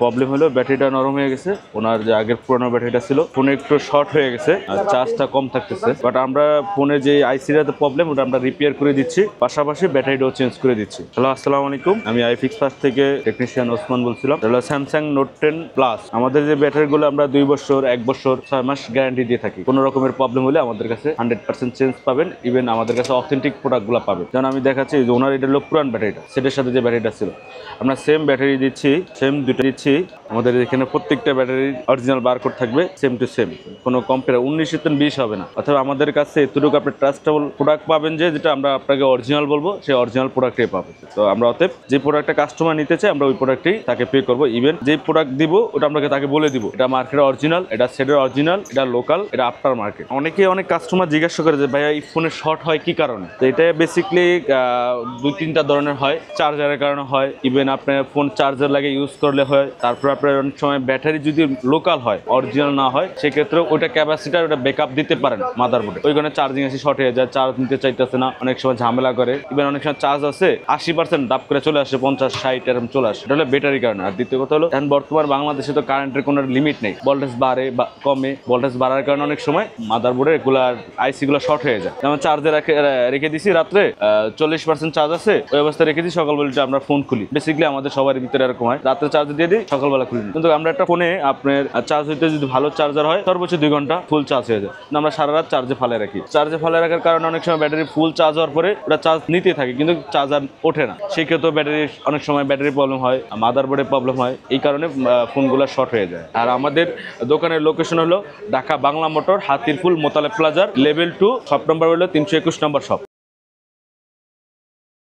Problem হলো ব্যাটারিটা নরম হয়ে গেছে। ওনার যে আগের পুরোনো ব্যাটারিটা ছিল, ফোনে একটু শর্ট হয়ে গেছে আর চার্জটা কম থাকতেছে। বাট আমরা ফোনে যে আইসিটাতে প্রবলেম, ওটা আমরা রিপেয়ার করে দিচ্ছি, পাশাপাশি ব্যাটারিটাও চেঞ্জ করে দিচ্ছি। হ্যালো, আসসালামু আলাইকুম। আমি আইফিক্স ফার্স্ট থেকে টেকনিশিয়ান ওসমান বলছিলাম। হলো স্যামসাং নোট 10 প্লাস। আমাদের যে ব্যাটারিগুলো আমরা 2 বছর, 1 বছর, 6 মাস গ্যারান্টি দিয়ে থাকি। কোনো রকমের প্রবলেম হলে আমাদের কাছে 100% চেঞ্জ পাবেন। ইভেন আমাদের কাছে অথেন্টিক প্রোডাক্টগুলো পাবেন। যেমন আমি দেখাচ্ছি যে ওনার এটা হলো পুরান ব্যাটারিটা, সেটার সাথে যে ব্যাটারিটা ছিল আমরা সেম ব্যাটারি দিচ্ছি, সেম দুটো দিচ্ছি। আমাদের এখানে প্রত্যেকটা ব্যাটারির অরিজিনাল বারকোড থাকবে, সেম টু সেম, কোনো কম্পেয়ার 19-20 হবে না। অথবা আমাদের কাছে এতটুকু আপনি ট্রাস্টেবল প্রোডাক্ট পাবেন যে যেটা আমরা আপনাকে অরিজিনাল বলবো, সেই অরিজিনাল প্রোডাক্টই পাবেন। তো আমরা অতএব যে প্রোডাক্টটা কাস্টমার নিতে চাই, আমরা ওই প্রোডাক্টই তাকে পে করবো। ইভেন যে প্রোডাক্ট দিব ওটা আমরা তাকে বলে দিব এটা মার্কেটের অরিজিনাল, এটা সেটের অরিজিনাল, এটা লোকাল, এটা আফটার মার্কেট। অনেক কাস্টমার জিজ্ঞাসা করে যে ভাইয়া এই ফোনে শর্ট হয় কি কারণে। তো এটা বেসিকলি 2-3টা ধরনের হয়। চার্জারের কারণে হয়, ইভেন আপনার ফোন চার্জার লাগে ইউজ করলে হয়। তারপর আপনার অনেক সময় ব্যাটারি যদি লোকাল হয়, অরিজিনাল না হয়, সেক্ষেত্রে ওটা ক্যাপাসিটার ওটা ব্যাকআপ দিতে পারেন মাদারবোর্ডে। ওইখানে চার্জিং আসি শর্ট হয়ে যায়, চার্জ নিতে চাইতেছে না, অনেক সময় ঝামেলা করে। ইভেন অনেক সময় চার্জ আছে 80% ডাপ করে চলে আসে, 50-60 এরকম চলে আসে। এটা হলো ব্যাটারির কারণে। আর দ্বিতীয় কথা হলো এখন বর্তমান বাংলাদেশে তো কারেন্টের কোনো লিমিট নেই, ভোল্টেজ বাড়ে বা কমে। ভোল্টেজ বাড়ার কারণে অনেক সময় মাদারবোর্ডে এগুলার আইসি গুলো শর্ট হয়ে যায়। যেমন চার্জে রেখে দিছি রাত্রে 40% চার্জ আছে, ওই অবস্থায় রেখে দিই, সকালবেলা আমরা ফোন খুলি। বেসিক্যালি আমাদের সবার ভিতরে এরকম হয়, রাত্রে চার্জ দিয়ে দিই, সকালবেলা খুলি। কিন্তু আমরা একটা ফোনে আপনার চার্জ হইতে যদি ভালো চার্জার হয়, সর্বোচ্চ 2 ঘন্টা ফুল চার্জ হয়ে যায়। আমরা সারা রাত চার্জে ফেলে রাখি। চার্জে ফেলে রাখার কারণে অনেক সময় ব্যাটারি ফুল চার্জ হওয়ার পরে ওটা চার্জ নিতে থাকে, কিন্তু চার্জার ওঠে না। সেই ক্ষেত্রে ব্যাটারি অনেক সময় ব্যাটারি প্রবলেম হয়, মাদারবোর্ডে প্রবলেম হয়, এই কারণে ফোনগুলো শর্ট হয়ে যায়। আর আমাদের দোকানের লোকেশন হলো ঢাকা বাংলা মোটর, হাতিরপুল মোতালেব প্লাজার, লেভেল 2, শপ নম্বর হলো 321 নম্বর শপ।